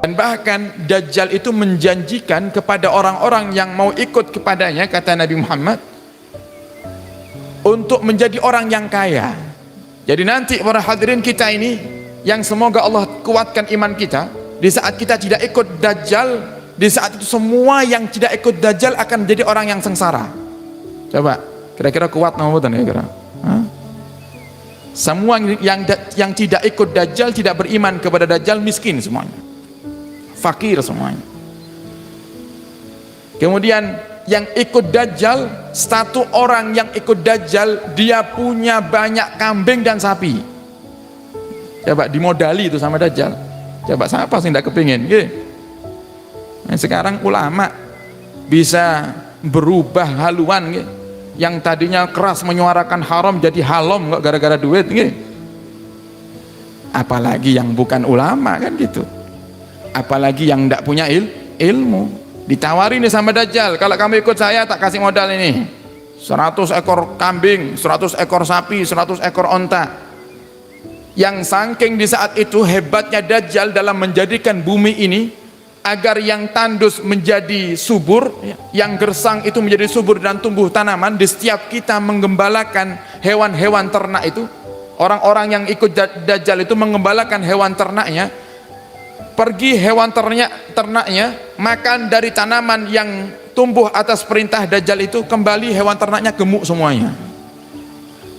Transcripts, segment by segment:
Dan bahkan Dajjal itu menjanjikan kepada orang-orang yang mau ikut kepadanya, kata Nabi Muhammad, untuk menjadi orang yang kaya. Jadi nanti para hadirin kita ini, yang semoga Allah kuatkan iman kita, di saat kita tidak ikut Dajjal, di saat itu semua yang tidak ikut Dajjal akan menjadi orang yang sengsara. Coba, kira-kira kuat nama betul ya kira? Semua yang tidak ikut Dajjal, tidak beriman kepada Dajjal, miskin semuanya, fakir semuanya. Kemudian yang ikut Dajjal, satu orang yang ikut Dajjal, dia punya banyak kambing dan sapi. Coba dimodali itu sama Dajjal. Coba siapa sih tidak kepingin gitu. Nah, sekarang ulama bisa berubah haluan gitu. Yang tadinya keras menyuarakan haram jadi halom kok gara-gara duit gitu. Apalagi yang bukan ulama kan gitu. Apalagi yang tidak punya ilmu, ditawari nih sama Dajjal, kalau kamu ikut saya tak kasih modal ini 100 ekor kambing, 100 ekor sapi, 100 ekor onta. Yang saking di saat itu hebatnya Dajjal dalam menjadikan bumi ini agar yang tandus menjadi subur, yang gersang itu menjadi subur dan tumbuh tanaman. Di setiap kita menggembalakan hewan-hewan ternak itu, orang-orang yang ikut Dajjal itu menggembalakan hewan ternaknya, pergi hewan ternaknya makan dari tanaman yang tumbuh atas perintah Dajjal itu, kembali hewan ternaknya gemuk semuanya.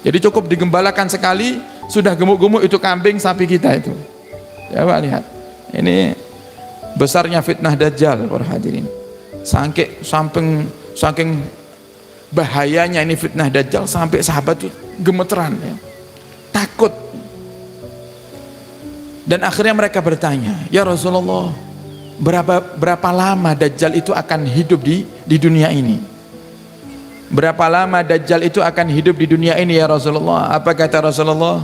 Jadi cukup digembalakan sekali sudah gemuk-gemuk itu kambing sapi kita itu. Coba lihat, ini besarnya fitnah Dajjal para hadirin. Saking bahayanya ini fitnah Dajjal sampai sahabat itu gemeteran ya, takut. Dan akhirnya mereka bertanya, ya Rasulullah, berapa lama Dajjal itu akan hidup di dunia ini? Berapa lama Dajjal itu akan hidup di dunia ini ya Rasulullah? Apa kata Rasulullah?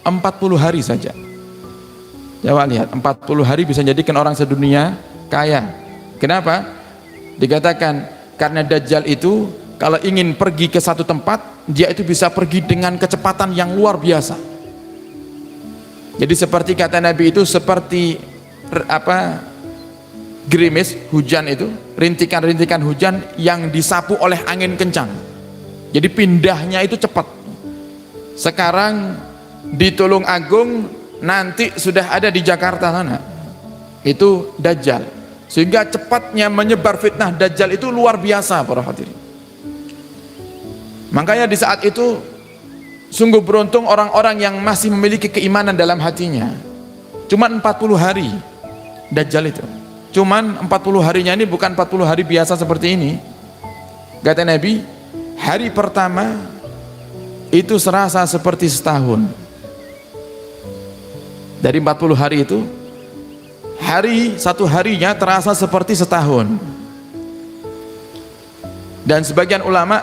40 hari saja. Coba lihat, 40 hari bisa jadikan orang sedunia kaya. Kenapa? Dikatakan karena Dajjal itu kalau ingin pergi ke satu tempat, dia itu bisa pergi dengan kecepatan yang luar biasa. Jadi seperti kata Nabi itu, seperti gerimis hujan itu, rintikan-rintikan hujan yang disapu oleh angin kencang. Jadi pindahnya itu cepat. Sekarang di Tulung Agung, nanti sudah ada di Jakarta sana. Itu Dajjal. Sehingga cepatnya menyebar fitnah Dajjal itu luar biasa para hadirin. Makanya di saat itu sungguh beruntung orang-orang yang masih memiliki keimanan dalam hatinya. Cuman 40 hari Dajjal itu. Cuman 40 harinya ini bukan 40 hari biasa seperti ini. Kata Nabi, hari pertama itu serasa seperti setahun. Dari 40 hari itu, satu harinya terasa seperti setahun. Dan sebagian ulama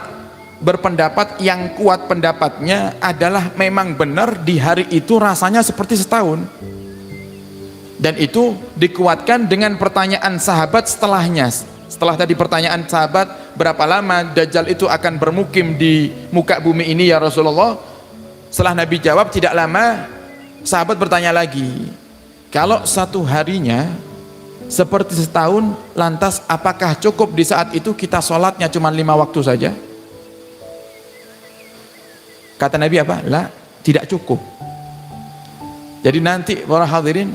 berpendapat, yang kuat pendapatnya adalah memang benar di hari itu rasanya seperti setahun. Dan itu dikuatkan dengan pertanyaan sahabat setelahnya. Setelah tadi pertanyaan sahabat, berapa lama Dajjal itu akan bermukim di muka bumi ini ya Rasulullah? Setelah Nabi jawab tidak lama, sahabat bertanya lagi, kalau satu harinya seperti setahun, lantas apakah cukup di saat itu kita sholatnya cuma 5 waktu saja? Kata Nabi apa? Lah, tidak cukup. Jadi nanti para hadirin,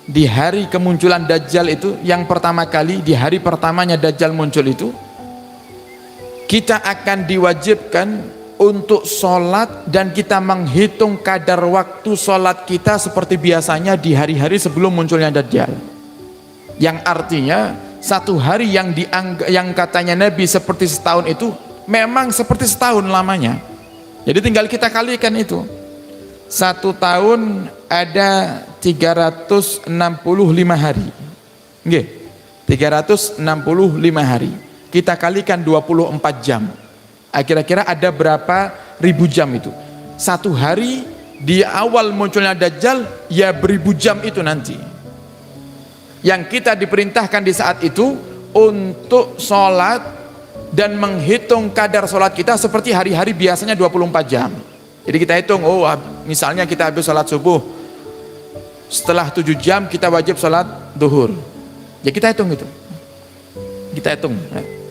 di hari kemunculan Dajjal itu, yang pertama kali, di hari pertamanya Dajjal muncul itu, kita akan diwajibkan untuk sholat, dan kita menghitung kadar waktu sholat kita seperti biasanya di hari-hari sebelum munculnya Dajjal. Yang artinya satu hari yang katanya Nabi seperti setahun itu memang seperti setahun lamanya. Jadi tinggal kita kalikan itu. Satu tahun ada 365 hari. Nggih, 365 hari. Kita kalikan 24 jam. Kira-kira ada berapa ribu jam itu? Satu hari di awal munculnya Dajjal, ya beribu jam itu nanti. Yang kita diperintahkan di saat itu untuk sholat dan menghitung kadar sholat kita seperti hari-hari biasanya 24 jam. Jadi kita hitung, oh misalnya kita habis sholat subuh, setelah 7 jam kita wajib sholat duhur. Ya kita hitung itu. Kita hitung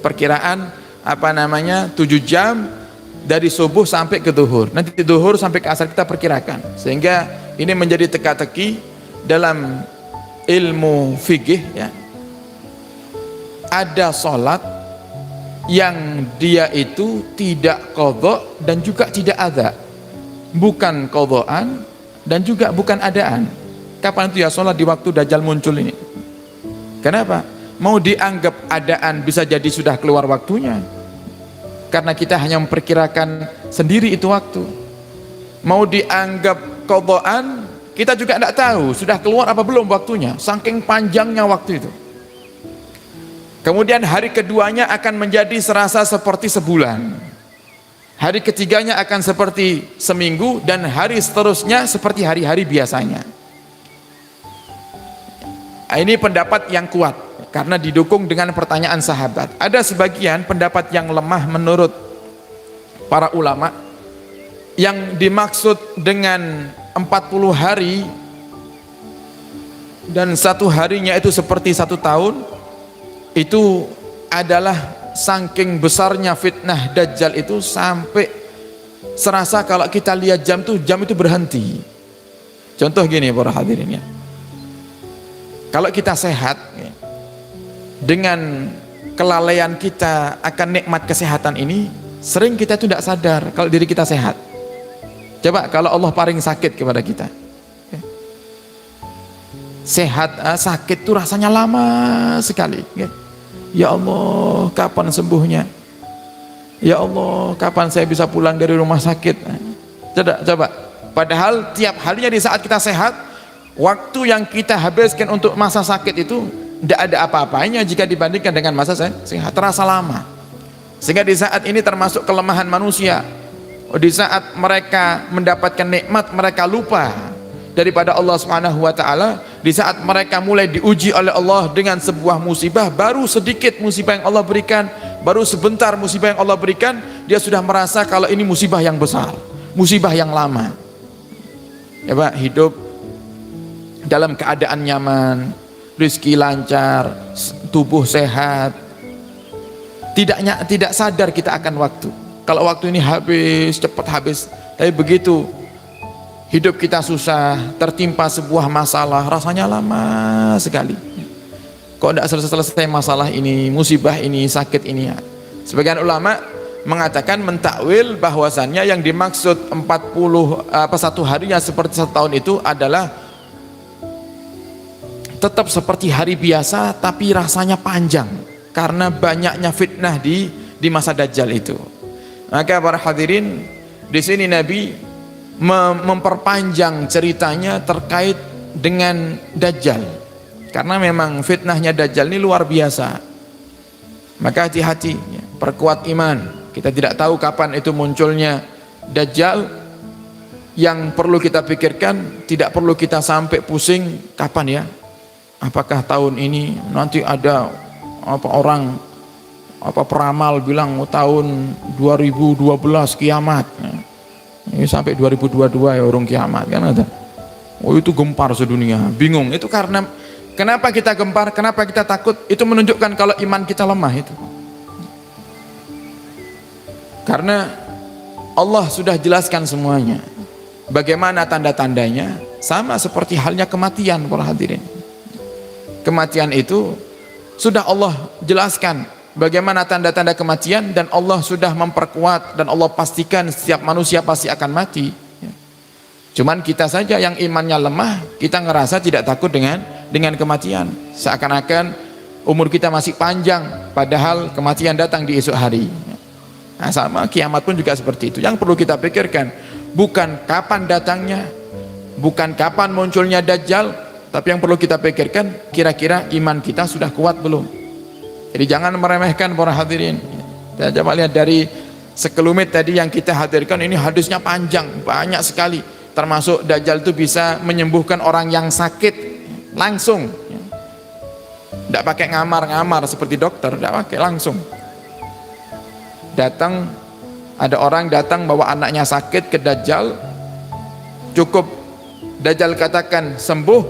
perkiraan 7 jam dari subuh sampai ke duhur. Nanti di duhur sampai ke asar kita perkirakan. Sehingga ini menjadi teka-teki dalam ilmu fikih ya. Ada sholat yang dia itu tidak qadha dan juga tidak adha. Bukan qadhaan dan juga bukan adaan. Kapan itu ya sholat? Di waktu Dajjal muncul ini. Kenapa? Mau dianggap adaan bisa jadi sudah keluar waktunya, karena kita hanya memperkirakan sendiri itu waktu. Mau dianggap qadhaan, kita juga tidak tahu sudah keluar apa belum waktunya, saking panjangnya waktu itu. Kemudian hari keduanya akan menjadi serasa seperti sebulan, hari ketiganya akan seperti seminggu, dan hari seterusnya seperti hari-hari biasanya. Ini pendapat yang kuat karena didukung dengan pertanyaan sahabat. Ada sebagian pendapat yang lemah menurut para ulama, yang dimaksud dengan 40 hari dan satu harinya itu seperti 1 tahun, itu adalah saking besarnya fitnah Dajjal itu sampai serasa kalau kita lihat jam itu berhenti. Contoh gini para hadirin ya, kalau kita sehat ya, dengan kelalaian kita akan nikmat kesehatan ini, sering kita itu tidak sadar kalau diri kita sehat. Coba kalau Allah paling sakit kepada kita, sehat sakit itu rasanya lama sekali ya Allah, kapan sembuhnya? Ya Allah, kapan saya bisa pulang dari rumah sakit? Coba padahal tiap harinya di saat kita sehat, waktu yang kita habiskan untuk masa sakit itu tidak ada apa-apanya jika dibandingkan dengan masa sehat, terasa lama. Sehingga di saat ini termasuk kelemahan manusia. Di saat mereka mendapatkan nikmat, mereka lupa daripada Allah Subhanahu wa taala. Di saat mereka mulai diuji oleh Allah dengan sebuah musibah, baru sedikit musibah yang Allah berikan, baru sebentar musibah yang Allah berikan, dia sudah merasa kalau ini musibah yang besar, musibah yang lama. Ya Pak, hidup dalam keadaan nyaman, rezeki lancar, tubuh sehat, tidak sadar kita akan waktu. Kalau waktu ini habis, cepat habis. Tapi begitu hidup kita susah, tertimpa sebuah masalah, rasanya lama sekali. Kok tidak selesai masalah ini, musibah ini, sakit ini ya. Sebagian ulama mengatakan, mentakwil bahwasannya yang dimaksud 1 harinya seperti 1 tahun itu adalah tetap seperti hari biasa tapi rasanya panjang karena banyaknya fitnah di masa Dajjal itu. Maka para hadirin, di sini Nabi memperpanjang ceritanya terkait dengan Dajjal karena memang fitnahnya Dajjal ini luar biasa. Maka hati-hati, perkuat iman. Kita tidak tahu kapan itu munculnya Dajjal. Yang perlu kita pikirkan, tidak perlu kita sampai pusing kapan ya, apakah tahun ini, nanti ada orang peramal bilang tahun 2012 kiamat. Ini sampai 2022 ya orang kiamat kan ada. Oh itu gempar sedunia, bingung. Itu karena kenapa kita gempar, kenapa kita takut? Itu menunjukkan kalau iman kita lemah itu. Karena Allah sudah jelaskan semuanya. Bagaimana tanda-tandanya? Sama seperti halnya kematian para hadirin. Kematian itu sudah Allah jelaskan bagaimana tanda-tanda kematian, dan Allah sudah memperkuat dan Allah pastikan setiap manusia pasti akan mati. Cuman kita saja yang imannya lemah, kita ngerasa tidak takut dengan kematian, seakan-akan umur kita masih panjang padahal kematian datang di esok hari. Nah, sama kiamat pun juga seperti itu. Yang perlu kita pikirkan bukan kapan datangnya, bukan kapan munculnya Dajjal, tapi yang perlu kita pikirkan kira-kira iman kita sudah kuat belum. Jadi jangan meremehkan para hadirin. Kita coba lihat dari sekelumit tadi yang kita hadirkan, ini hadisnya panjang, banyak sekali. Termasuk Dajjal itu bisa menyembuhkan orang yang sakit langsung. Tidak pakai ngamar-ngamar seperti dokter, tidak pakai, langsung. Datang, ada orang datang bawa anaknya sakit ke Dajjal, cukup Dajjal katakan sembuh,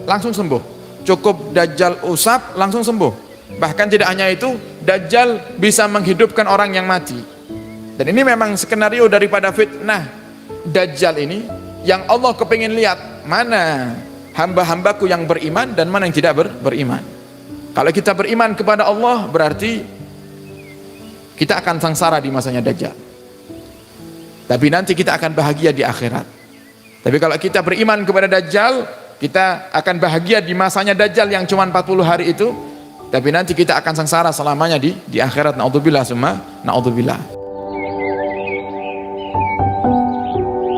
langsung sembuh. cukup Dajjal usap langsung sembuh. Bahkan tidak hanya itu, Dajjal bisa menghidupkan orang yang mati. Dan ini memang skenario daripada fitnah Dajjal ini, yang Allah kepingin lihat mana hamba-hambaku yang beriman dan mana yang tidak beriman. Kalau kita beriman kepada Allah, berarti kita akan sengsara di masanya Dajjal, tapi nanti kita akan bahagia di akhirat. Tapi kalau kita beriman kepada Dajjal, kita akan bahagia di masanya Dajjal yang cuma 40 hari itu, tapi nanti kita akan sengsara selamanya di akhirat. Naudzubillah summa naudzubillah.